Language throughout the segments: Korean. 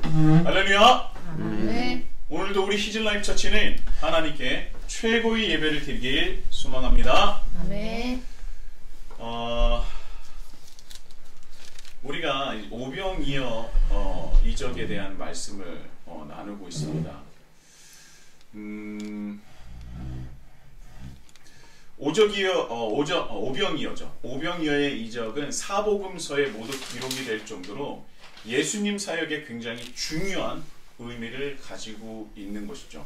할렐루야. 네. 오늘도 우리 히즐라이프 처치는 하나님께 최고의 예배를 드리길 소망합니다. 네. 우리가 오병이어 이적에 대한 말씀을 나누고 있습니다. 오병이어죠. 오병이어의 이적은 사복음서에 모두 기록이 될 정도로 예수님 사역에 굉장히 중요한 의미를 가지고 있는 것이죠.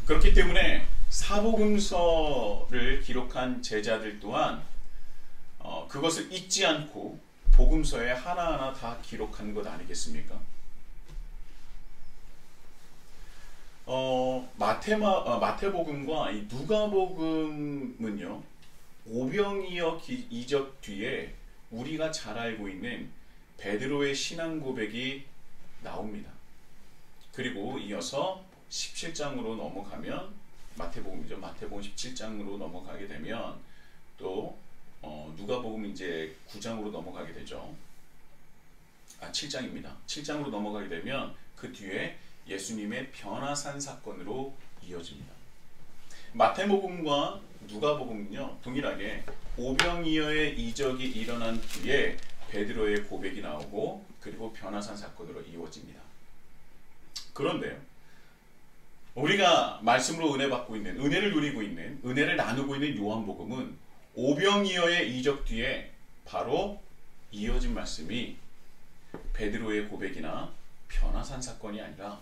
그렇기 때문에 사복음서를 기록한 제자들 또한 그것을 잊지 않고 복음서에 하나하나 다 기록한 것 아니겠습니까? 마태복음과 이 누가복음은요, 오병이어 이적 뒤에 우리가 잘 알고 있는 베드로의 신앙 고백이 나옵니다. 그리고 이어서 17장으로 넘어가면 마태복음이죠. 마태복음 17장으로 넘어가게 되면 또 누가복음 이제 9장으로 넘어가게 되죠. 7장입니다. 7장으로 넘어가게 되면 그 뒤에 예수님의 변화산 사건으로 이어집니다. 마태복음과 누가복음은요, 동일하게 오병이어의 이적이 일어난 뒤에 베드로의 고백이 나오고 그리고 변화산 사건으로 이어집니다. 그런데요, 우리가 말씀으로 은혜 받고 있는, 은혜를 누리고 있는, 은혜를 나누고 있는 요한복음은 오병이어의 이적 뒤에 바로 이어진 말씀이 베드로의 고백이나 변화산 사건이 아니라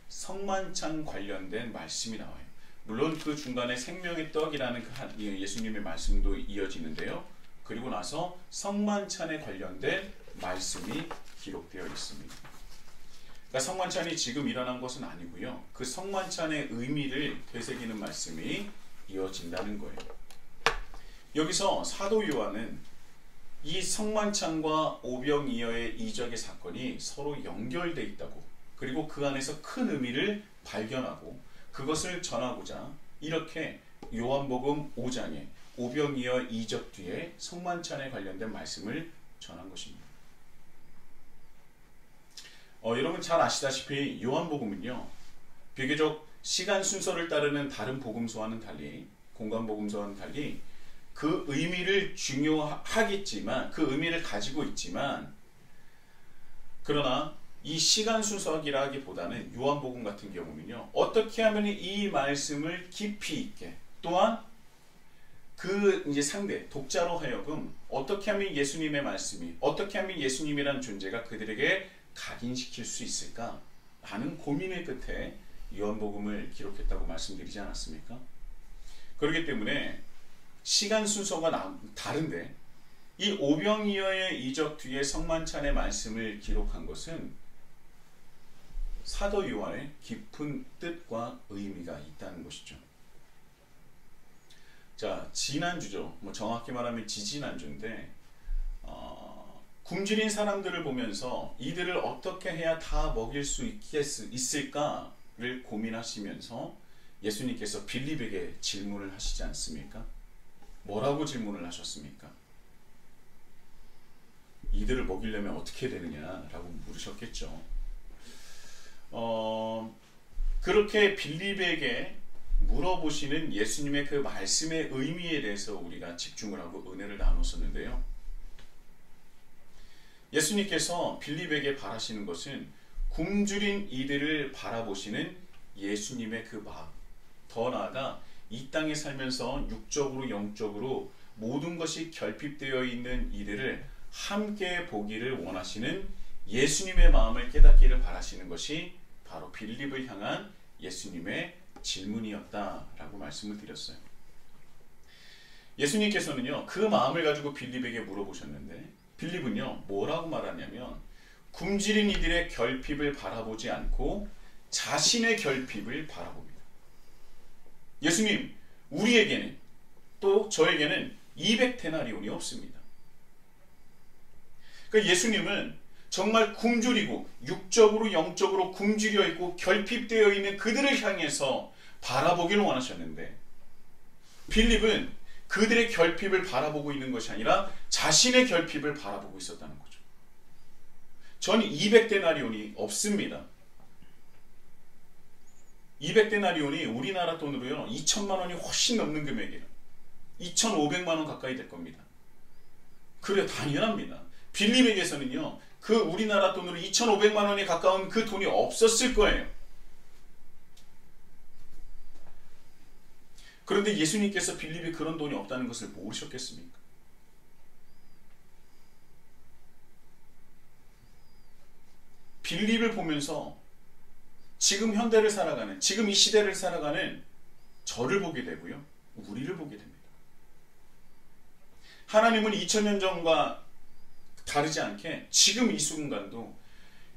성만찬 관련된 말씀이 나와요. 물론 그 중간에 생명의 떡이라는 예수님의 말씀도 이어지는데요. 그리고 나서 성만찬에 관련된 말씀이 기록되어 있습니다. 그러니까 성만찬이 지금 일어난 것은 아니고요. 그 성만찬의 의미를 되새기는 말씀이 이어진다는 거예요. 여기서 사도 요한은 이 성만찬과 오병이어의 이적의 사건이 서로 연결되어 있다고, 그리고 그 안에서 큰 의미를 발견하고 그것을 전하고자 이렇게 요한복음 5장에 오병이어 이적 뒤에 성만찬에 관련된 말씀을 전한 것입니다. 여러분 잘 아시다시피 요한복음은요, 비교적 시간 순서를 따르는 다른 복음서와는 달리, 공관복음서와는 달리 그 의미를 중요하겠지만, 그 의미를 가지고 있지만, 그러나 이 시간 순서라기보다는 요한복음 같은 경우는요, 어떻게 하면 이 말씀을 깊이 있게, 또한 그 이제 상대 독자로 하여금 어떻게 하면 예수님의 말씀이, 어떻게 하면 예수님이라는 존재가 그들에게 각인시킬 수 있을까 하는 고민의 끝에 요한복음을 기록했다고 말씀드리지 않았습니까? 그렇기 때문에 시간 순서가 다른데 이 오병이어의 이적 뒤에 성만찬의 말씀을 기록한 것은 사도 요한의 깊은 뜻과 의미가 있다는 것이죠. 자, 지난주죠. 정확히 말하면 지지난주인데 굶주린 사람들을 보면서 이들을 어떻게 해야 다 먹일 수 있을까를 고민하시면서 예수님께서 빌립에게 질문을 하시지 않습니까? 뭐라고 질문을 하셨습니까? 이들을 먹이려면 어떻게 되느냐라고 물으셨겠죠. 그렇게 빌립에게 물어보시는 예수님의 그 말씀의 의미에 대해서 우리가 집중을 하고 은혜를 나눴었는데요. 예수님께서 빌립에게 바라시는 것은 굶주린 이들을 바라보시는 예수님의 그 마음, 더 나아가 이 땅에 살면서 육적으로 영적으로 모든 것이 결핍되어 있는 이들을 함께 보기를 원하시는 예수님의 마음을 깨닫기를 바라시는 것이 바로 빌립을 향한 예수님의 질문이었다라고 말씀을 드렸어요. 예수님께서는요, 그 마음을 가지고 빌립에게 물어보셨는데 빌립은요, 뭐라고 말하냐면 굶주린 이들의 결핍을 바라보지 않고 자신의 결핍을 바라봅니다. 예수님, 우리에게는, 또 저에게는 200데나리온이 없습니다. 그러니까 예수님은 정말 굶주리고 육적으로 영적으로 굶주려 있고 결핍되어 있는 그들을 향해서 바라보기를 원하셨는데, 빌립은 그들의 결핍을 바라보고 있는 것이 아니라 자신의 결핍을 바라보고 있었다는 거죠. 전 200데나리온이 없습니다. 200데나리온이 우리나라 돈으로요 2천만 원이 훨씬 넘는 금액이에요. 2,500만 원 가까이 될 겁니다. 그래 당연합니다. 빌립에게서는요 그 우리나라 돈으로 2,500만 원에 가까운 그 돈이 없었을 거예요. 그런데 예수님께서 빌립에 그런 돈이 없다는 것을 모르셨겠습니까? 빌립을 보면서 지금 현대를 살아가는, 지금 이 시대를 살아가는 저를 보게 되고요. 우리를 보게 됩니다. 하나님은 2000년 전과 다르지 않게 지금 이 순간도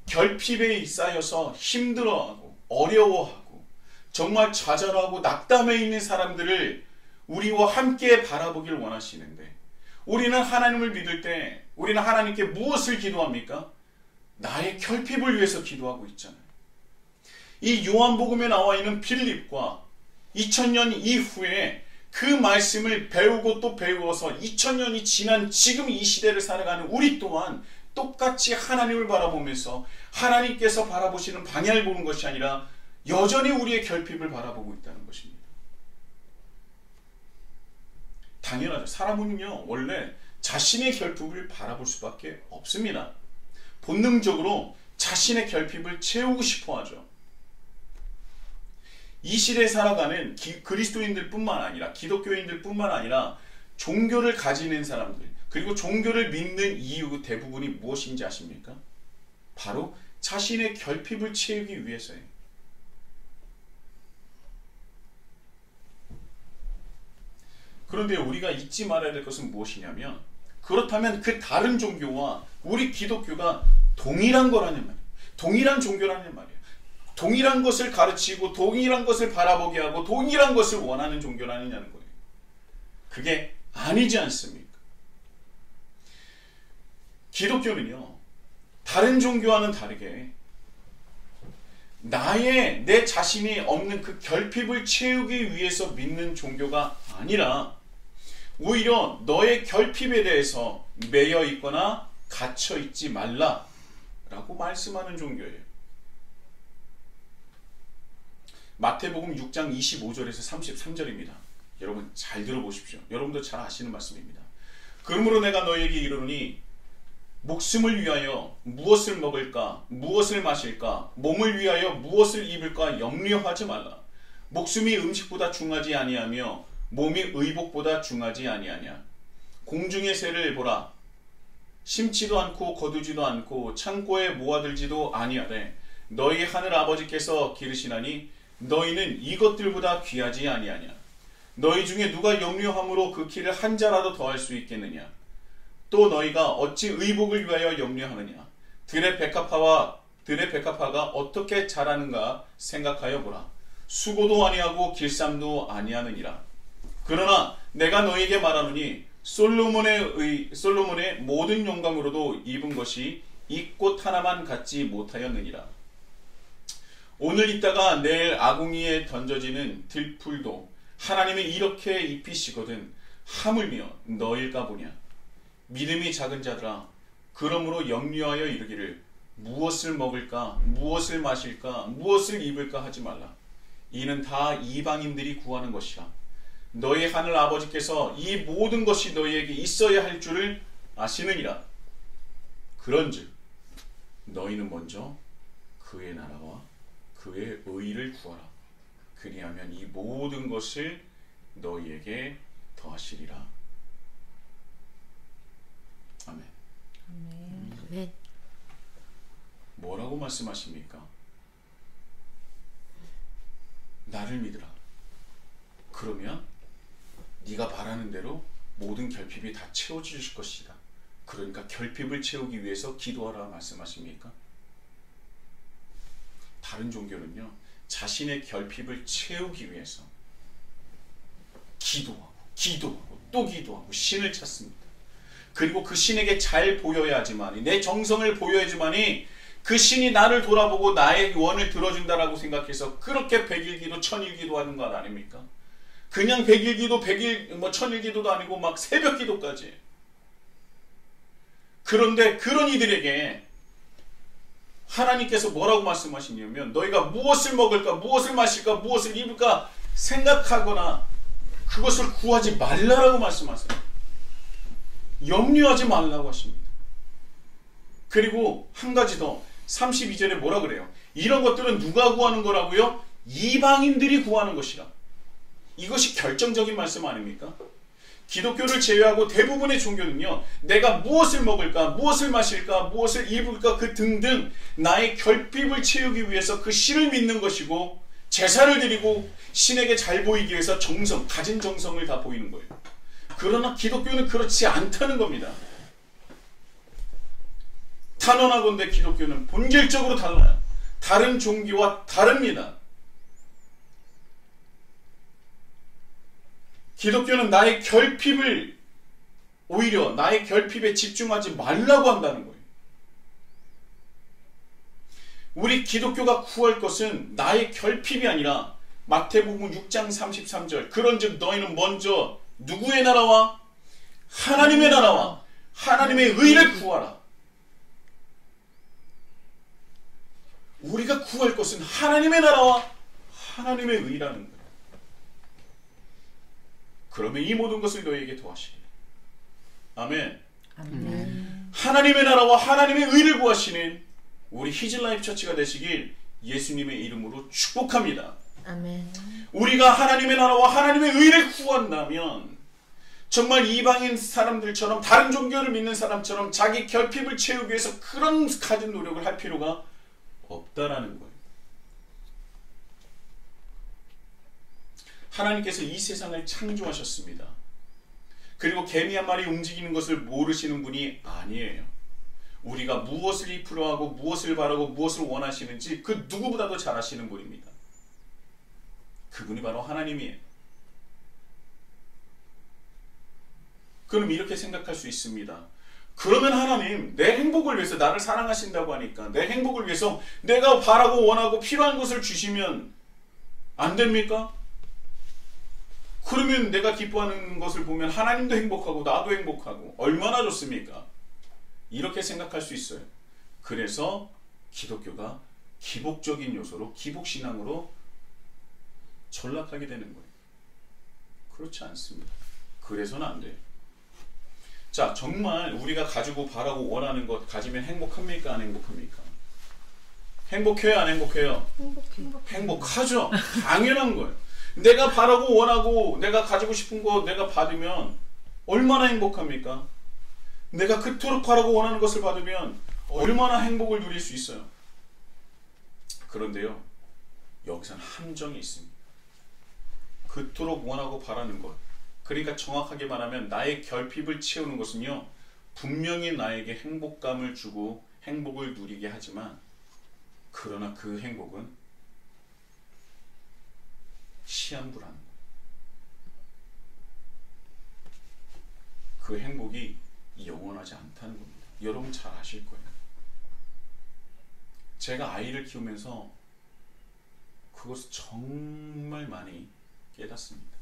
결핍에 쌓여서 힘들어하고 어려워하고 정말 좌절하고 낙담해 있는 사람들을 우리와 함께 바라보길 원하시는데, 우리는 하나님을 믿을 때 우리는 하나님께 무엇을 기도합니까? 나의 결핍을 위해서 기도하고 있잖아요. 이 요한복음에 나와 있는 빌립과 2000년 이후에 그 말씀을 배우고 또 배워서 2000년이 지난 지금 이 시대를 살아가는 우리 또한 똑같이 하나님을 바라보면서 하나님께서 바라보시는 방향을 보는 것이 아니라 여전히 우리의 결핍을 바라보고 있다는 것입니다. 당연하죠. 사람은요 원래 자신의 결핍을 바라볼 수밖에 없습니다. 본능적으로 자신의 결핍을 채우고 싶어 하죠. 이 시대에 살아가는 그리스도인들 뿐만 아니라 기독교인들 뿐만 아니라 종교를 가지는 사람들, 그리고 종교를 믿는 이유 대부분이 무엇인지 아십니까? 바로 자신의 결핍을 채우기 위해서예요. 그런데 우리가 잊지 말아야 될 것은 무엇이냐면, 그렇다면 그 다른 종교와 우리 기독교가 동일한 거라는 말이에요. 동일한 종교라는 말이에요. 동일한 것을 가르치고 동일한 것을 바라보게 하고 동일한 것을 원하는 종교라느냐는 거예요. 그게 아니지 않습니까? 기독교는요 다른 종교와는 다르게 내 자신이 없는 그 결핍을 채우기 위해서 믿는 종교가 아니라 오히려 너의 결핍에 대해서 매여 있거나 갇혀 있지 말라라고 말씀하는 종교예요. 마태복음 6장 25절에서 33절입니다. 여러분 잘 들어보십시오. 여러분도 잘 아시는 말씀입니다. 그러므로 내가 너희에게 이르노니 목숨을 위하여 무엇을 먹을까 무엇을 마실까 몸을 위하여 무엇을 입을까 염려하지 말라. 목숨이 음식보다 중하지 아니하며 몸이 의복보다 중하지 아니하냐. 공중의 새를 보라. 심지도 않고 거두지도 않고 창고에 모아들지도 아니하되 너희 하늘 아버지께서 기르시나니 너희는 이것들보다 귀하지 아니하냐. 너희 중에 누가 염려함으로 그 키를 한 자라도 더할 수 있겠느냐. 또 너희가 어찌 의복을 위하여 염려하느냐. 들의 백합화가 어떻게 자라는가 생각하여 보라. 수고도 아니하고 길쌈도 아니하느니라. 그러나 내가 너희에게 말하노니 솔로몬의 모든 영광으로도 입은 것이 이 꽃 하나만 갖지 못하였느니라. 오늘 있다가 내일 아궁이에 던져지는 들풀도 하나님이 이렇게 입히시거든 하물며 너일까 보냐. 믿음이 작은 자들아, 그러므로 염려하여 이르기를 무엇을 먹을까 무엇을 마실까 무엇을 입을까 하지 말라. 이는 다 이방인들이 구하는 것이라. 너희 하늘 아버지께서 이 모든 것이 너희에게 있어야 할 줄을 아시느니라. 그런즉 너희는 먼저 그의 나라와 그의 의를 구하라. 그리하면 이 모든 것을 너희에게 더하시리라. 아멘. 아멘. 뭐라고 말씀하십니까? 나를 믿으라. 그러면 네가 바라는 대로 모든 결핍이 다 채워질 것이다. 그러니까 결핍을 채우기 위해서 기도하라 말씀하십니까? 다른 종교는요 자신의 결핍을 채우기 위해서 기도하고 또 기도하고 신을 찾습니다. 그리고 그 신에게 잘 보여야지만이, 내 정성을 보여야지만이 그 신이 나를 돌아보고 나의 원을 들어준다라고 생각해서 그렇게 백일기도 천일기도 하는 것 아닙니까? 그냥 백일기도 천일기도도 아니고 막 새벽기도까지. 그런데 그런 이들에게 하나님께서 뭐라고 말씀하시냐면 너희가 무엇을 먹을까, 무엇을 마실까, 무엇을 입을까 생각하거나 그것을 구하지 말라라고 말씀하세요. 염려하지 말라고 하십니다. 그리고 한 가지 더 32절에 뭐라 그래요? 이런 것들은 누가 구하는 거라고요? 이방인들이 구하는 것이라. 이것이 결정적인 말씀 아닙니까? 기독교를 제외하고 대부분의 종교는요, 내가 무엇을 먹을까, 무엇을 마실까, 무엇을 입을까 그 등등 나의 결핍을 채우기 위해서 그 신을 믿는 것이고 제사를 드리고 신에게 잘 보이기 위해서 정성, 가진 정성을 다 보이는 거예요. 그러나 기독교는 그렇지 않다는 겁니다. 단언하건대 기독교는 본질적으로 달라요. 다른 종교와 다릅니다. 기독교는 나의 결핍을 오히려 나의 결핍에 집중하지 말라고 한다는 거예요. 우리 기독교가 구할 것은 나의 결핍이 아니라 마태복음 6장 33절 그런즉 너희는 먼저 누구의 나라와 하나님의 나라와 하나님의 의를 구하라. 우리가 구할 것은 하나님의 나라와 하나님의 의라는 거예요. 그러면 이 모든 것을 너희에게 도와시리라. 아멘. 아멘. 하나님의 나라와 하나님의 의를 구하시는 우리 히즐라이프 처치가 되시길 예수님의 이름으로 축복합니다. 아멘. 우리가 하나님의 나라와 하나님의 의를 구한다면 정말 이방인 사람들처럼 다른 종교를 믿는 사람처럼 자기 결핍을 채우기 위해서 그런 가진 노력을 할 필요가 없다라는 거예요. 하나님께서 이 세상을 창조하셨습니다. 그리고 개미 한 마리 움직이는 것을 모르시는 분이 아니에요. 우리가 무엇을 입으려 하고 무엇을 바라고 무엇을 원하시는지 그 누구보다도 잘 아시는 분입니다. 그분이 바로 하나님이에요. 그럼 이렇게 생각할 수 있습니다. 그러면 하나님, 내 행복을 위해서 나를 사랑하신다고 하니까 내 행복을 위해서 내가 바라고 원하고 필요한 것을 주시면 안 됩니까? 그러면 내가 기뻐하는 것을 보면 하나님도 행복하고 나도 행복하고 얼마나 좋습니까? 이렇게 생각할 수 있어요. 그래서 기독교가 기복적인 요소로 기복신앙으로 전락하게 되는 거예요. 그렇지 않습니다. 그래서는 안 돼요. 자, 정말 우리가 가지고 바라고 원하는 것 가지면 행복합니까? 안 행복합니까? 행복해요? 안 행복해요? 행복하죠. 당연한 거예요. 내가 바라고 원하고 내가 가지고 싶은 거 내가 받으면 얼마나 행복합니까? 내가 그토록 바라고 원하는 것을 받으면 얼마나 행복을 누릴 수 있어요. 그런데요, 여기서는 함정이 있습니다. 그토록 원하고 바라는 것, 그러니까 정확하게 말하면 나의 결핍을 채우는 것은요, 분명히 나에게 행복감을 주고 행복을 누리게 하지만 그러나 그 행복은 시한부라는 거예요. 그 행복이 영원하지 않다는 겁니다. 여러분 잘 아실 거예요. 제가 아이를 키우면서 그것을 정말 많이 깨닫습니다.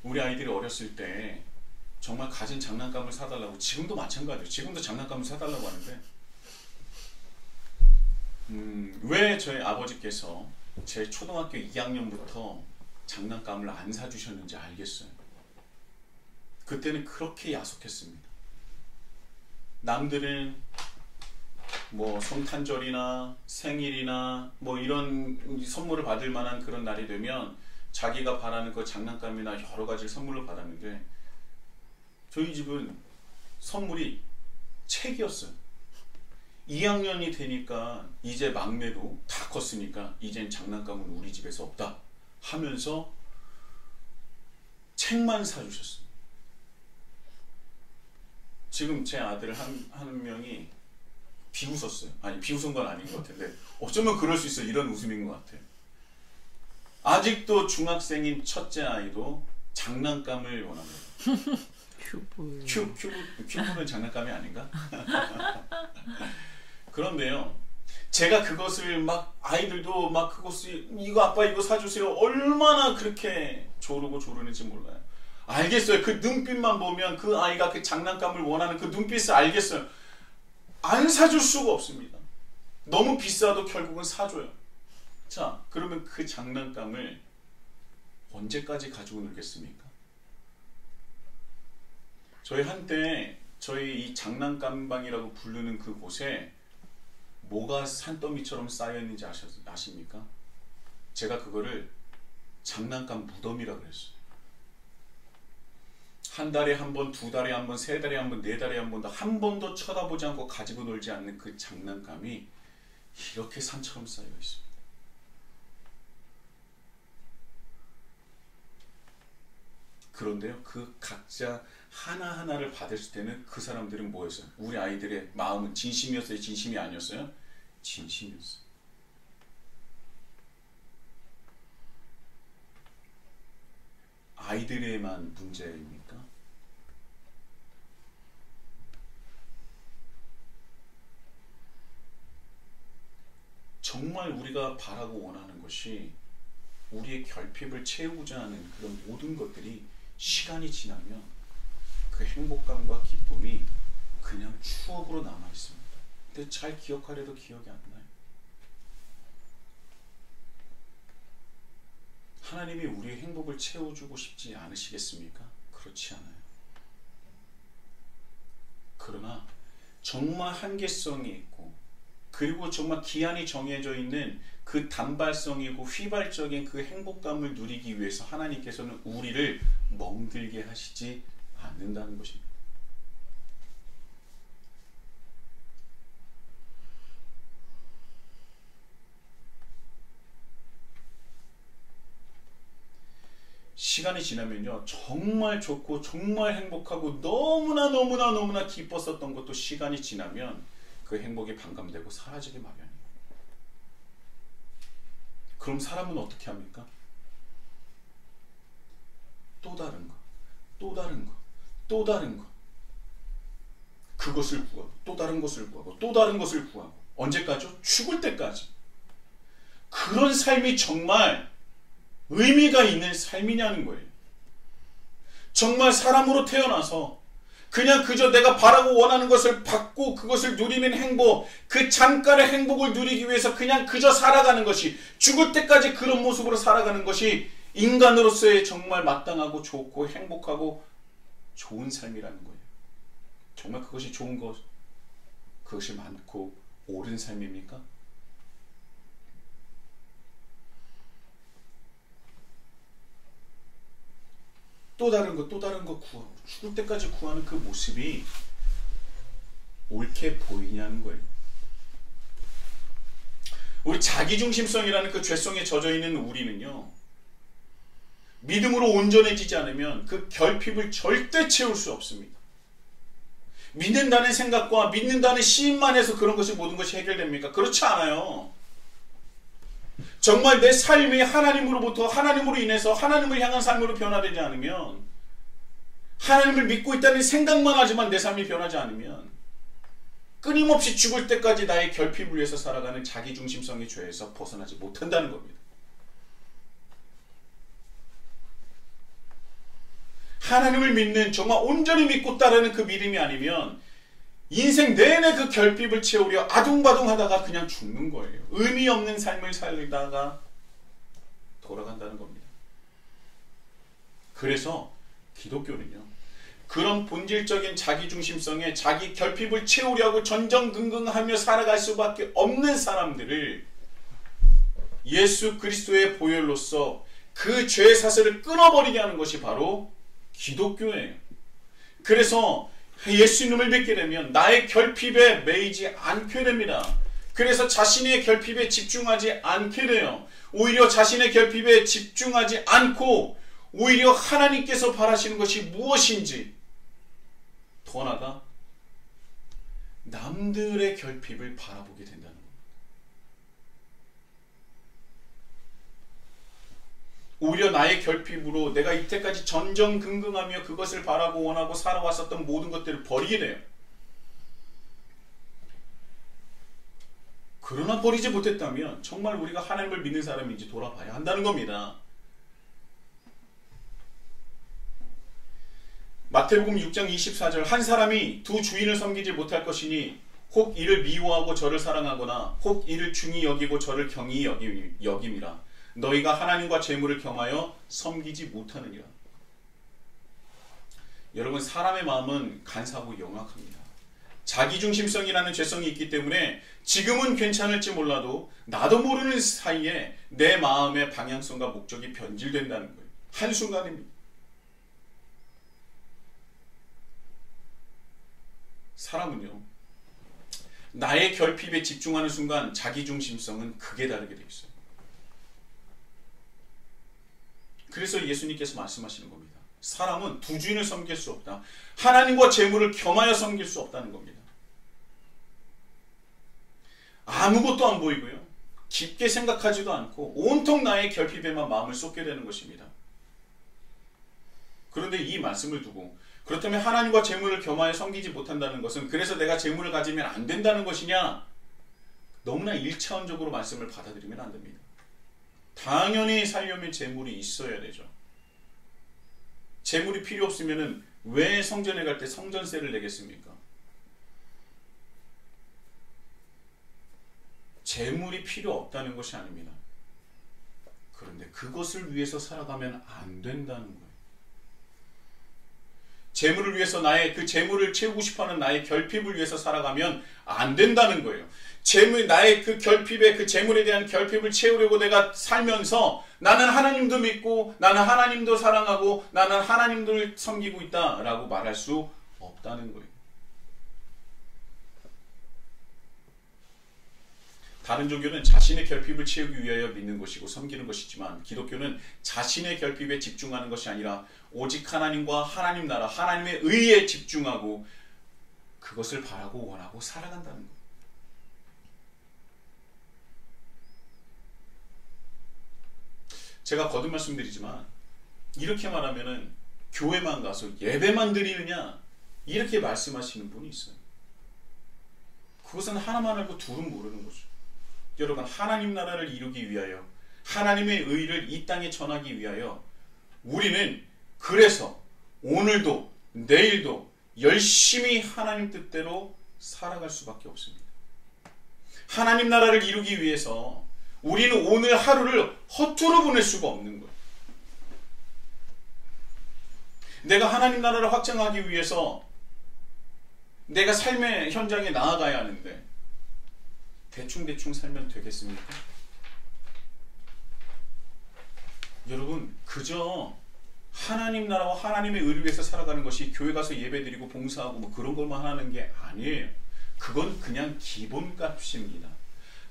우리 아이들이 어렸을 때 정말 가진 장난감을 사달라고, 지금도 마찬가지예요. 지금도 장난감을 사달라고 하는데 왜 저희 아버지께서 제 초등학교 2학년부터 장난감을 안 사주셨는지 알겠어요. 그때는 그렇게 야속했습니다. 남들은 뭐 성탄절이나 생일이나 뭐 이런 선물을 받을 만한 그런 날이 되면 자기가 바라는 그 장난감이나 여러 가지 선물을 받았는데 저희 집은 선물이 책이었어요. 2학년이 되니까 이제 막내도 다 컸으니까 이젠 장난감은 우리 집에서 없다 하면서 책만 사주셨어요. 지금 제 아들 한 명이 비웃었어요. 아니, 비웃은 건 아닌 것 같은데 어쩌면 그럴 수 있어요. 이런 웃음인 것 같아요. 아직도 중학생인 첫째 아이도 장난감을 원합니다. 큐브는 장난감이 아닌가? 그런데요, 제가 그것을 막 아이들도 막 그것을 이거 아빠 이거 사주세요 얼마나 그렇게 조르고 조르는지 몰라요. 알겠어요. 그 눈빛만 보면 그 아이가 그 장난감을 원하는 그 눈빛을 알겠어요. 안 사줄 수가 없습니다. 너무 비싸도 결국은 사줘요. 자, 그러면 그 장난감을 언제까지 가지고 놀겠습니까? 저희 한때 저희 이 장난감방이라고 부르는 그곳에 뭐가 산더미처럼 쌓여있는지 아십니까? 제가 그거를 장난감 무덤이라고 그랬어요. 한 달에 한 번, 두 달에 한 번, 세 달에 한 번, 네 달에 한 번, 한 번도 쳐다보지 않고 가지고 놀지 않는 그 장난감이 이렇게 산처럼 쌓여 있습니다. 그런데요, 그 각자 하나하나를 받을 때는 그 사람들은 뭐였어요? 우리 아이들의 마음은 진심이었어요? 진심이 아니었어요? 진심이었어요. 아이들에만 문제입니까? 정말 우리가 바라고 원하는 것이 우리의 결핍을 채우고자 하는 그런 모든 것들이 시간이 지나면 그 행복감과 기쁨이 그냥 추억으로 남아 있습니다. 근데 잘 기억하려도 기억이 안 나요. 하나님이 우리의 행복을 채워주고 싶지 않으시겠습니까? 그렇지 않아요. 그러나 정말 한계성이 있고 그리고 정말 기한이 정해져 있는 그 단발성이고 휘발적인 그 행복감을 누리기 위해서 하나님께서는 우리를 멍들게 하시지 않는다는 것입니다. 시간이 지나면요, 정말 좋고 정말 행복하고 너무나 기뻤었던 것도 시간이 지나면 그 행복이 반감되고 사라지기 마련이에요. 그럼 사람은 어떻게 합니까? 또 다른 거, 또 다른 거, 또 다른 거. 그것을 구하고 또 다른 것을 구하고 또 다른 것을 구하고 언제까지요? 죽을 때까지. 그런 삶이 정말 의미가 있는 삶이냐는 거예요. 정말 사람으로 태어나서 그냥 그저 내가 바라고 원하는 것을 받고 그것을 누리는 행복, 그 잠깐의 행복을 누리기 위해서 그냥 그저 살아가는 것이, 죽을 때까지 그런 모습으로 살아가는 것이 인간으로서의 정말 마땅하고 좋고 행복하고 좋은 삶이라는 거예요. 정말 그것이 좋은 것, 그것이 많고 옳은 삶입니까? 또 다른 거, 또 다른 거 구하고 죽을 때까지 구하는 그 모습이 옳게 보이냐는 거예요. 우리 자기중심성이라는 그 죄성에 젖어 있는 우리는요, 믿음으로 온전해지지 않으면 그 결핍을 절대 채울 수 없습니다. 믿는다는 생각과 믿는다는 시인만 해서 그런 것이 모든 것이 해결됩니까? 그렇지 않아요. 정말 내 삶이 하나님으로부터, 하나님으로 인해서 하나님을 향한 삶으로 변화되지 않으면, 하나님을 믿고 있다는 생각만 하지만 내 삶이 변하지 않으면 끊임없이 죽을 때까지 나의 결핍을 위해서 살아가는 자기중심성의 죄에서 벗어나지 못한다는 겁니다. 하나님을 믿는, 정말 온전히 믿고 따르는 그 믿음이 아니면 인생 내내 그 결핍을 채우려 아둥바둥 하다가 그냥 죽는 거예요. 의미 없는 삶을 살다가 돌아간다는 겁니다. 그래서 기독교는요, 그런 본질적인 자기중심성에 자기 결핍을 채우려고 전전긍긍하며 살아갈 수밖에 없는 사람들을 예수 그리스도의 보혈로서 그 죄 사슬을 끊어버리게 하는 것이 바로 기독교예요. 그래서 예수님을 믿게 되면 나의 결핍에 매이지 않게 됩니다. 그래서 자신의 결핍에 집중하지 않게 돼요. 오히려 자신의 결핍에 집중하지 않고 오히려 하나님께서 바라시는 것이 무엇인지, 더 나아가 남들의 결핍을 바라보게 된다는 겁니다. 오히려 나의 결핍으로 내가 이때까지 전전긍긍하며 그것을 바라고 원하고 살아왔었던 모든 것들을 버리게 돼요. 그러나 버리지 못했다면 정말 우리가 하나님을 믿는 사람인지 돌아봐야 한다는 겁니다. 마태복음 6장 24절, 한 사람이 두 주인을 섬기지 못할 것이니 혹 이를 미워하고 저를 사랑하거나 혹 이를 중히 여기고 저를 경히 여김이라. 너희가 하나님과 재물을 겸하여 섬기지 못하느니라. 여러분, 사람의 마음은 간사하고 영악합니다. 자기중심성이라는 죄성이 있기 때문에 지금은 괜찮을지 몰라도 나도 모르는 사이에 내 마음의 방향성과 목적이 변질된다는 거예요. 한순간입니다. 사람은요, 나의 결핍에 집중하는 순간 자기중심성은 극에 다르게 되어 있어요. 그래서 예수님께서 말씀하시는 겁니다. 사람은 두 주인을 섬길 수 없다. 하나님과 재물을 겸하여 섬길 수 없다는 겁니다. 아무것도 안 보이고요, 깊게 생각하지도 않고 온통 나의 결핍에만 마음을 쏟게 되는 것입니다. 그런데 이 말씀을 두고 그렇다면 하나님과 재물을 겸하여 섬기지 못한다는 것은 그래서 내가 재물을 가지면 안 된다는 것이냐? 너무나 1차원적으로 말씀을 받아들이면 안 됩니다. 당연히 살려면 재물이 있어야 되죠. 재물이 필요 없으면 왜 성전에 갈 때 성전세를 내겠습니까? 재물이 필요 없다는 것이 아닙니다. 그런데 그것을 위해서 살아가면 안 된다는 거예요. 재물을 위해서 그 재물을 채우고 싶어하는 나의 결핍을 위해서 살아가면 안 된다는 거예요. 나의 그 결핍에, 그 재물에 대한 결핍을 채우려고 내가 살면서 나는 하나님도 믿고 나는 하나님도 사랑하고 나는 하나님을 섬기고 있다라고 말할 수 없다는 거예요. 다른 종교는 자신의 결핍을 채우기 위하여 믿는 것이고 섬기는 것이지만 기독교는 자신의 결핍에 집중하는 것이 아니라 오직 하나님과 하나님 나라, 하나님의 의에 집중하고 그것을 바라고 원하고 살아간다는 거예요. 제가 거듭 말씀드리지만 이렇게 말하면은 교회만 가서 예배만 드리느냐 이렇게 말씀하시는 분이 있어요. 그것은 하나만 알고 둘은 모르는 거죠. 여러분, 하나님 나라를 이루기 위하여 하나님의 의를 이 땅에 전하기 위하여 우리는 그래서 오늘도 내일도 열심히 하나님 뜻대로 살아갈 수밖에 없습니다. 하나님 나라를 이루기 위해서 우리는 오늘 하루를 허투루 보낼 수가 없는 거예요. 내가 하나님 나라를 확장하기 위해서 내가 삶의 현장에 나아가야 하는데 대충 살면 되겠습니까? 여러분, 그저 하나님 나라와 하나님의 의를 위해서 살아가는 것이 교회 가서 예배드리고 봉사하고 뭐 그런 것만 하는 게 아니에요. 그건 그냥 기본값입니다.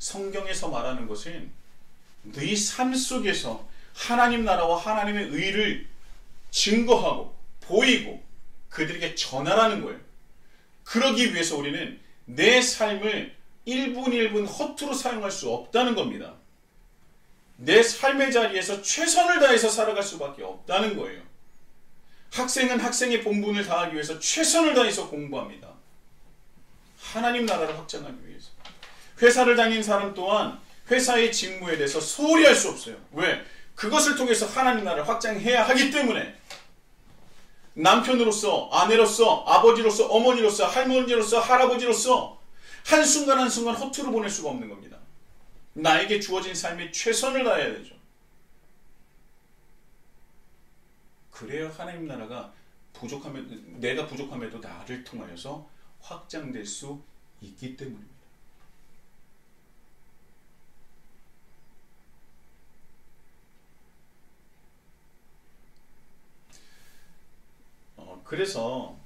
성경에서 말하는 것은 네 삶 속에서 하나님 나라와 하나님의 의를 증거하고 보이고 그들에게 전하라는 거예요. 그러기 위해서 우리는 내 삶을 1분 1분 허투루 사용할 수 없다는 겁니다. 내 삶의 자리에서 최선을 다해서 살아갈 수밖에 없다는 거예요. 학생은 학생의 본분을 다하기 위해서 최선을 다해서 공부합니다. 하나님 나라를 확장하기 위해서. 회사를 다니는 사람 또한 회사의 직무에 대해서 소홀히 할 수 없어요. 왜? 그것을 통해서 하나님 나라를 확장해야 하기 때문에. 남편으로서, 아내로서, 아버지로서, 어머니로서, 할머니로서, 할아버지로서 한순간 한순간 허투루 보낼 수가 없는 겁니다. 나에게 주어진 삶에 최선을 다해야 되죠. 그래야 하나님 나라가 내가 부족함에도 나를 통하여서 확장될 수 있기 때문입니다. 그래서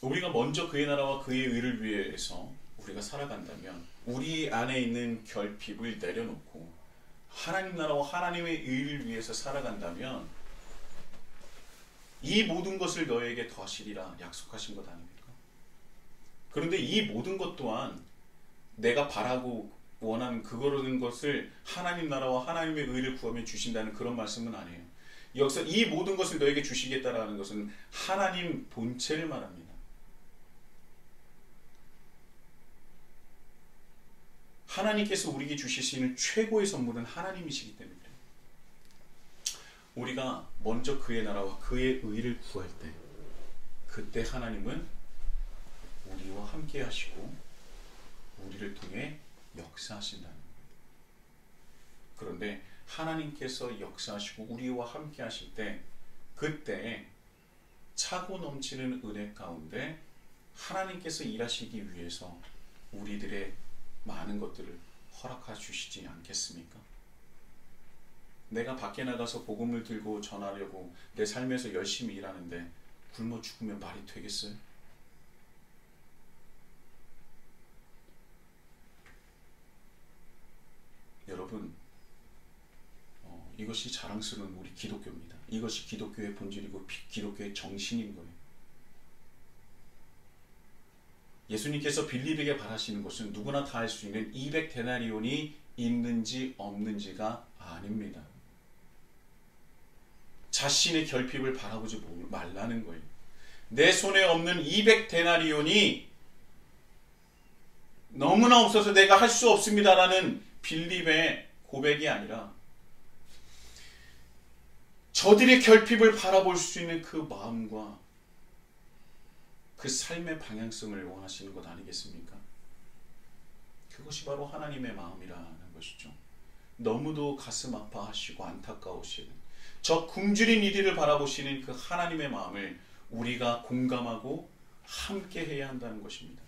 우리가 먼저 그의 나라와 그의 의를 위해서 우리가 살아간다면 우리 안에 있는 결핍을 내려놓고 하나님 나라와 하나님의 의를 위해서 살아간다면 이 모든 것을 너에게 더하시리라 약속하신 것 아닙니까? 그런데 이 모든 것 또한 내가 바라고 원하는 그거라는 것을 하나님 나라와 하나님의 의를 구하면 주신다는 그런 말씀은 아니에요. 여기서 이 모든 것을 너에게 주시겠다라는 것은 하나님 본체를 말합니다. 하나님께서 우리에게 주시는 최고의 선물은 하나님이시기 때문에 우리가 먼저 그의 나라와 그의 의를 구할 때 그때 하나님은 우리와 함께 하시고 우리를 통해 역사하신다는 거예요. 그런데 하나님께서 역사하시고 우리와 함께 하실 때 그때 차고 넘치는 은혜 가운데 하나님께서 일하시기 위해서 우리들의 많은 것들을 허락해 주시지 않겠습니까? 내가 밖에 나가서 복음을 들고 전하려고 내 삶에서 열심히 일하는데 굶어 죽으면 말이 되겠어요? 여러분, 이것이 자랑스러운 우리 기독교입니다. 이것이 기독교의 본질이고 기독교의 정신인 거예요. 예수님께서 빌립에게 바라시는 것은 누구나 다 할 수 있는 200데나리온이 있는지 없는지가 아닙니다. 자신의 결핍을 바라보지 말라는 거예요. 내 손에 없는 200데나리온이 너무나 없어서 내가 할 수 없습니다라는 빌립의 고백이 아니라 저들의 결핍을 바라볼 수 있는 그 마음과 그 삶의 방향성을 원하시는 것 아니겠습니까? 그것이 바로 하나님의 마음이라는 것이죠. 너무도 가슴 아파하시고 안타까우시는 저 굶주린 이들을 바라보시는 그 하나님의 마음을 우리가 공감하고 함께 해야 한다는 것입니다.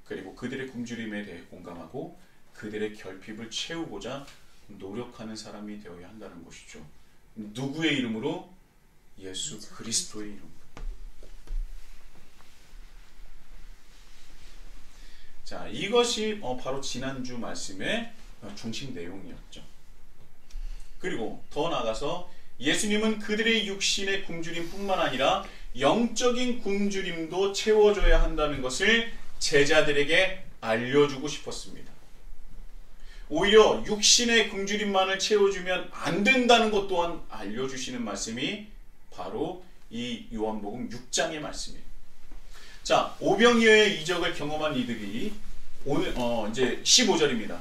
그리고 그들의 굶주림에 대해 공감하고 그들의 결핍을 채우고자 노력하는 사람이 되어야 한다는 것이죠. 누구의 이름으로? 예수 그리스도의 이름으로. 자, 이것이 바로 지난주 말씀의 중심 내용이었죠. 그리고 더 나아가서 예수님은 그들의 육신의 굶주림뿐만 아니라 영적인 굶주림도 채워줘야 한다는 것을 제자들에게 알려주고 싶었습니다. 오히려 육신의 굶주림만을 채워주면 안 된다는 것 또한 알려주시는 말씀이 바로 이 요한복음 6장의 말씀이에요. 자, 오병이어의 이적을 경험한 이들이 오늘 이제 15절입니다.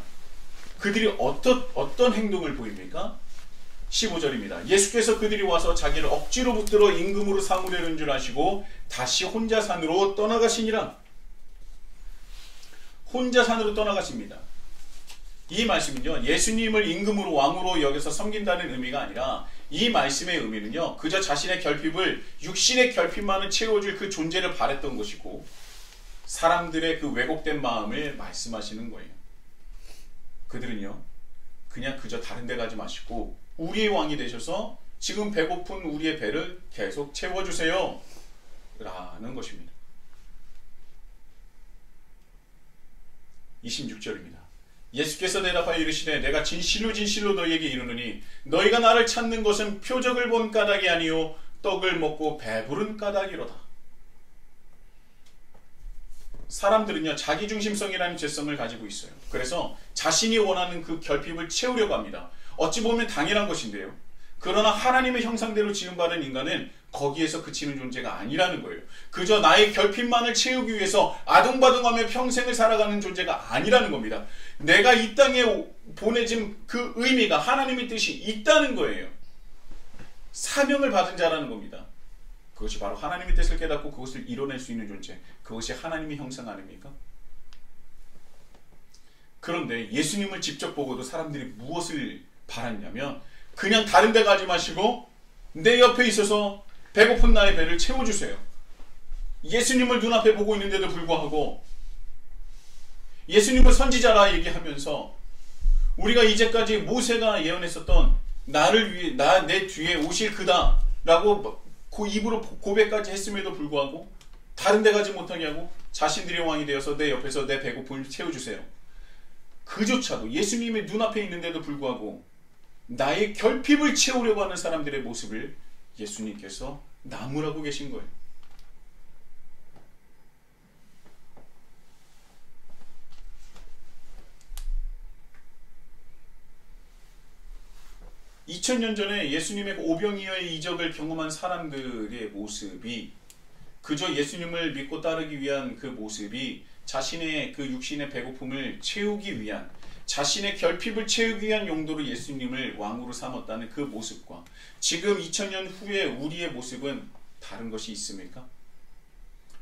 그들이 어떤 행동을 보입니까? 15절입니다. 예수께서 그들이 와서 자기를 억지로 붙들어 임금으로 삼으려는 줄 아시고 다시 혼자 산으로 떠나가시니라. 혼자 산으로 떠나가십니다. 이 말씀은요, 예수님을 임금으로 왕으로 여겨서 섬긴다는 의미가 아니라 이 말씀의 의미는요, 그저 자신의 결핍을 육신의 결핍만을 채워줄 그 존재를 바랬던 것이고 사람들의 그 왜곡된 마음을 말씀하시는 거예요. 그들은요, 그냥 그저 다른 데 가지 마시고 우리의 왕이 되셔서 지금 배고픈 우리의 배를 계속 채워주세요 라는 것입니다. 26절입니다. 예수께서 대답하여 이르시되 내가 진실로 진실로 너희에게 이르노니 너희가 나를 찾는 것은 표적을 본 까닭이 아니요 떡을 먹고 배부른 까닭이로다. 사람들은요, 자기중심성이라는 죄성을 가지고 있어요. 그래서 자신이 원하는 그 결핍을 채우려고 합니다. 어찌 보면 당연한 것인데요. 그러나 하나님의 형상대로 지음받은 인간은 거기에서 그치는 존재가 아니라는 거예요. 그저 나의 결핍만을 채우기 위해서 아둥바둥하며 평생을 살아가는 존재가 아니라는 겁니다. 내가 이 땅에 보내진 그 의미가 하나님의 뜻이 있다는 거예요. 사명을 받은 자라는 겁니다. 그것이 바로 하나님의 뜻을 깨닫고 그것을 이뤄낼 수 있는 존재, 그것이 하나님의 형상 아닙니까? 그런데 예수님을 직접 보고도 사람들이 무엇을 바랐냐면 그냥 다른 데 가지 마시고 내 옆에 있어서 배고픈 나의 배를 채워주세요. 예수님을 눈앞에 보고 있는데도 불구하고 예수님을 선지자라 얘기하면서 우리가 이제까지 모세가 예언했었던 나를 위해 내 뒤에 오실 그다 라고 그 입으로 고백까지 했음에도 불구하고 다른 데 가지 못하게 하고 자신들의 왕이 되어서 내 옆에서 내 배고픔을 채워주세요. 그조차도 예수님의 눈앞에 있는데도 불구하고 나의 결핍을 채우려고 하는 사람들의 모습을 예수님께서 나무라고 계신 거예요. (2000년) 전에 예수님의 오병이어의 이적을 경험한 사람들의 모습이 그저 예수님을 믿고 따르기 위한 그 모습이 자신의 그 육신의 배고픔을 채우기 위한, 자신의 결핍을 채우기 위한 용도로 예수님을 왕으로 삼았다는 그 모습과 지금 2000년 후에 우리의 모습은 다른 것이 있습니까?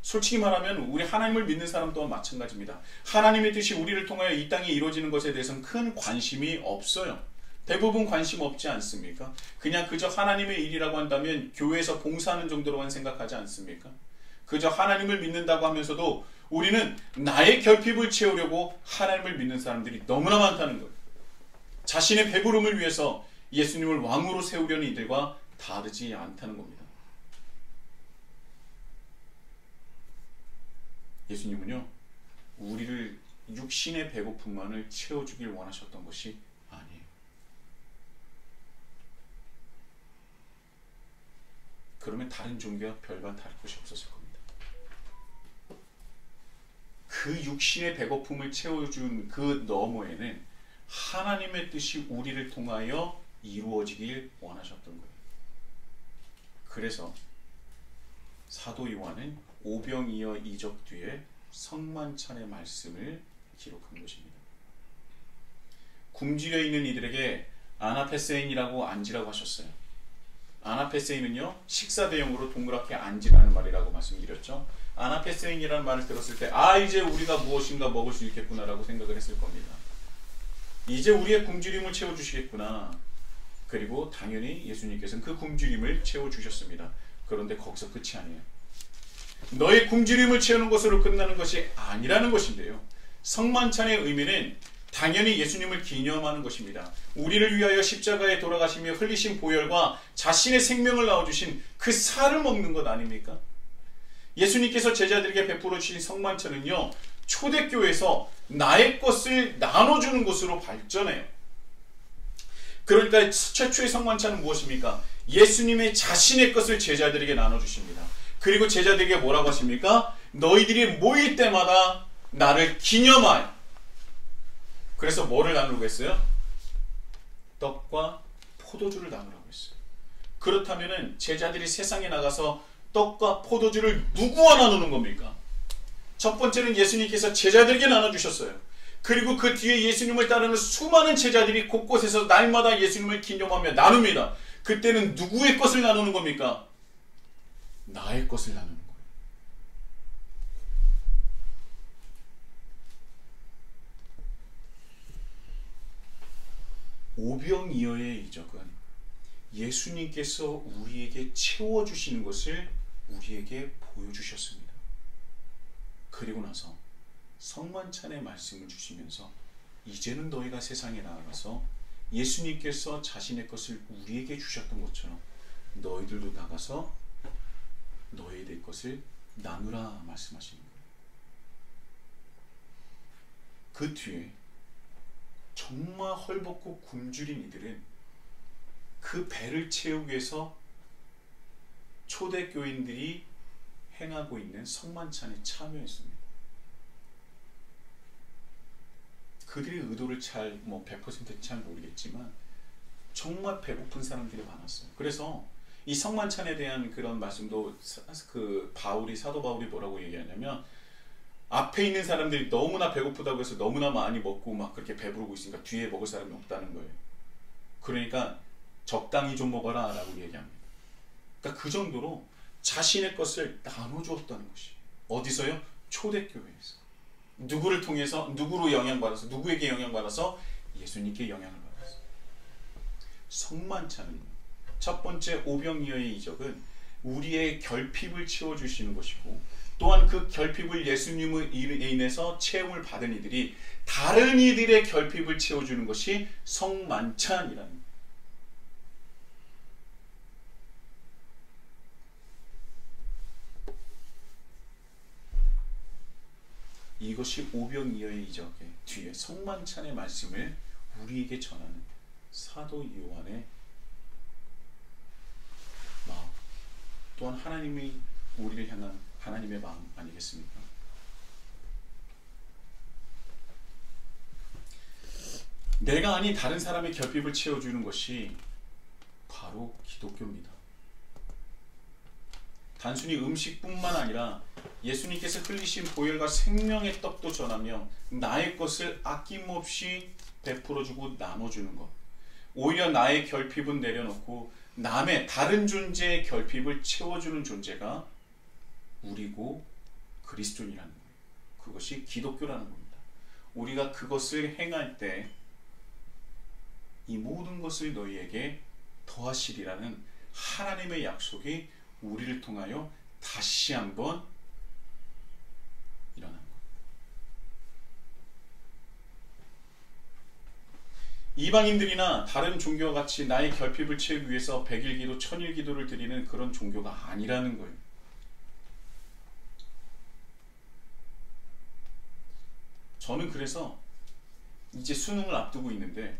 솔직히 말하면 우리 하나님을 믿는 사람 또한 마찬가지입니다. 하나님의 뜻이 우리를 통하여 이 땅에 이루어지는 것에 대해서는 큰 관심이 없어요. 대부분 관심 없지 않습니까? 그냥 그저 하나님의 일이라고 한다면 교회에서 봉사하는 정도로만 생각하지 않습니까? 그저 하나님을 믿는다고 하면서도 우리는 나의 결핍을 채우려고 하나님을 믿는 사람들이 너무나 많다는 것. 자신의 배부름을 위해서 예수님을 왕으로 세우려는 이들과 다르지 않다는 겁니다. 예수님은요, 우리를 육신의 배고픔만을 채워주길 원하셨던 것이 아니에요. 그러면 다른 종교와 별반 다를 것이 없었을 겁니다. 그 육신의 배고픔을 채워준 그 너머에는 하나님의 뜻이 우리를 통하여 이루어지길 원하셨던 거예요. 그래서 사도 요한은 오병이어 이적 뒤에 성만찬의 말씀을 기록한 것입니다. 굶주려 있는 이들에게 아나페세인이라고 앉으라고 하셨어요. 아나페세인은요, 식사 대용으로 동그랗게 앉으라는 말이라고 말씀드렸죠. 아나페세인이라는 말을 들었을 때 이제 우리가 무엇인가 먹을 수 있겠구나라고 생각을 했을 겁니다. 이제 우리의 굶주림을 채워주시겠구나. 그리고 당연히 예수님께서는 그 굶주림을 채워주셨습니다. 그런데 거기서 끝이 아니에요. 너의 굶주림을 채우는 것으로 끝나는 것이 아니라는 것인데요. 성만찬의 의미는 당연히 예수님을 기념하는 것입니다. 우리를 위하여 십자가에 돌아가시며 흘리신 보혈과 자신의 생명을 나눠주신 그 살을 먹는 것 아닙니까? 예수님께서 제자들에게 베풀어 주신 성만찬은요, 초대교회에서 나의 것을 나눠주는 것으로 발전해요. 그러니까 최초의 성만찬은 무엇입니까? 예수님의 자신의 것을 제자들에게 나눠주십니다. 그리고 제자들에게 뭐라고 하십니까? 너희들이 모일 때마다 나를 기념하여. 그래서 뭐를 나누고 했어요? 떡과 포도주를 나누라고 했어요. 그렇다면 제자들이 세상에 나가서 떡과 포도주를 누구와 나누는 겁니까? 첫 번째는 예수님께서 제자들에게 나눠주셨어요. 그리고 그 뒤에 예수님을 따르는 수많은 제자들이 곳곳에서 날마다 예수님을 기념하며 나눕니다. 그때는 누구의 것을 나누는 겁니까? 나의 것을 나누는 거예요. 오병이어의 이적은 예수님께서 우리에게 채워주시는 것을 우리에게 보여주셨습니다. 그리고 나서 성만찬의 말씀을 주시면서 이제는 너희가 세상에 나아가서 예수님께서 자신의 것을 우리에게 주셨던 것처럼 너희들도 나가서 너희들 것을 나누라 말씀하시는 거예요. 그 뒤에 정말 헐벗고 굶주린 이들은 그 배를 채우기 위해서 초대교인들이 행하고 있는 성만찬에 참여했습니다. 그들의 의도를 100% 잘 모르겠지만 정말 배고픈 사람들이 많았어요. 그래서 이 성만찬에 대한 그런 말씀도 사도 바울이 뭐라고 얘기하냐면, 앞에 있는 사람들이 너무나 배고프다고 해서 너무나 많이 먹고 막 그렇게 배부르고 있으니까 뒤에 먹을 사람이 없다는 거예요. 그러니까 적당히 좀 먹어라 라고 얘기합니다. 그러니까 그 정도로 자신의 것을 나눠주었다는 것이. 어디서요? 초대교회에서. 누구를 통해서? 누구로 영향받아서? 누구에게 영향받아서? 예수님께 영향을 받았어요. 성만찬은 첫 번째 오병이어의 이적은 우리의 결핍을 채워주시는 것이고, 또한 그 결핍을 예수님을 인해서 채움을 받은 이들이 다른 이들의 결핍을 채워주는 것이 성만찬이라는 거예요. 이것이 오병이어의 이적의 뒤에 성만찬의 말씀을 우리에게 전하는 사도 요한의 마음, 또한 하나님이 우리를 향한 하나님의 마음 아니겠습니까? 내가 아닌 다른 사람의 결핍을 채워주는 것이 바로 기독교입니다. 단순히 음식뿐만 아니라 예수님께서 흘리신 보혈과 생명의 떡도 전하며 나의 것을 아낌없이 베풀어주고 나눠주는 것. 오히려 나의 결핍은 내려놓고 남의 다른 존재의 결핍을 채워주는 존재가 우리고 그리스도인이라는 거예요. 그것이 기독교라는 겁니다. 우리가 그것을 행할 때 이 모든 것을 너희에게 더하시리라는 하나님의 약속이 우리를 통하여 다시 한번 일어난 겁니다. 이방인들이나 다른 종교와 같이 나의 결핍을 채우기 위해서 100일 기도, 1000일 기도를 드리는 그런 종교가 아니라는 거예요. 저는 그래서 이제 수능을 앞두고 있는데,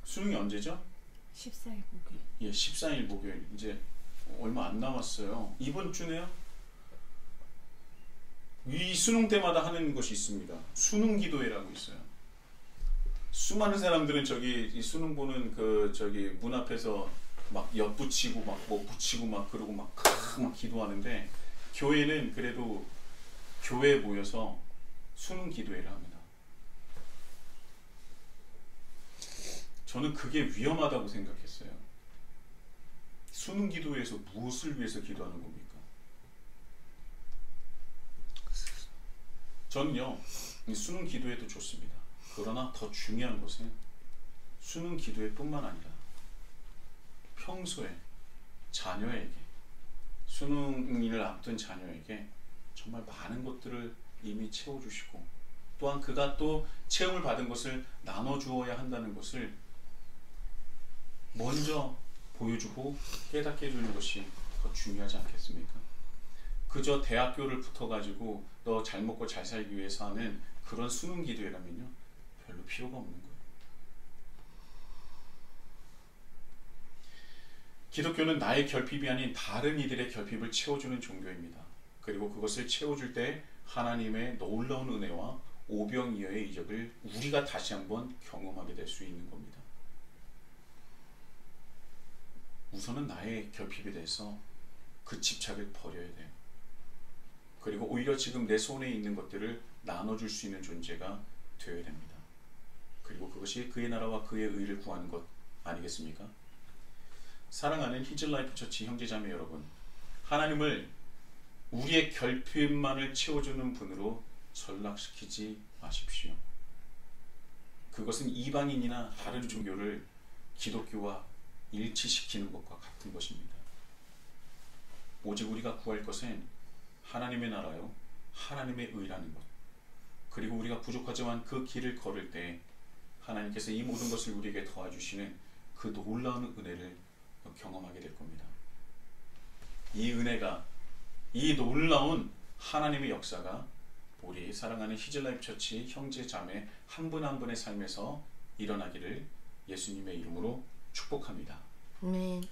수능이 언제죠? 14일 목요일. 예, 14일 목요일. 이제 얼마 안 남았어요. 이번 주네요. 이 수능 때마다 하는 것이 있습니다. 수능 기도회라고 있어요. 수많은 사람들은 저기 이 수능 보는 그 저기 문 앞에서 막 엿붙이고 막 뭐 붙이고 막 그러고 막 기도하는데, 교회는 그래도 교회에 모여서 수능 기도회를 합니다. 저는 그게 위험하다고 생각했어요. 수능 기도회에서 무엇을 위해서 기도하는 겁니까? 저는요, 수능 기도회도 좋습니다. 그러나 더 중요한 것은 수능 기도회뿐만 아니라 평소에 자녀에게, 수능을 앞둔 자녀에게 정말 많은 것들을 이미 채워주시고, 또한 그가 또 체험을 받은 것을 나눠주어야 한다는 것을 먼저 보여주고 깨닫게 해주는 것이 더 중요하지 않겠습니까? 그저 대학교를 붙어가지고 너 잘 먹고 잘 살기 위해서 하는 그런 수능 기도회라면요, 별로 필요가 없는 거예요. 기독교는 나의 결핍이 아닌 다른 이들의 결핍을 채워주는 종교입니다. 그리고 그것을 채워줄 때 하나님의 놀라운 은혜와 오병이어의 이적을 우리가 다시 한번 경험하게 될 수 있는 겁니다. 우선은 나의 결핍에 대해서 그 집착을 버려야 돼요. 그리고 오히려 지금 내 손에 있는 것들을 나눠줄 수 있는 존재가 되어야 됩니다. 그리고 그것이 그의 나라와 그의 의를 구하는 것 아니겠습니까? 사랑하는 히즐라이프 처치 형제자매 여러분, 하나님을 우리의 결핍만을 채워주는 분으로 전락시키지 마십시오. 그것은 이방인이나 다른 종교를 기독교와 일치시키는 것과 같은 것입니다. 오직 우리가 구할 것은 하나님의 나라요, 하나님의 의라는 것. 그리고 우리가 부족하지만 그 길을 걸을 때 하나님께서 이 모든 것을 우리에게 도와주시는 그 놀라운 은혜를 경험하게 될 겁니다. 이 은혜가, 이 놀라운 하나님의 역사가 우리 사랑하는 히즐라이프 처치 형제 자매 한 분 한 분의 삶에서 일어나기를 예수님의 이름으로 축복합니다. 아멘.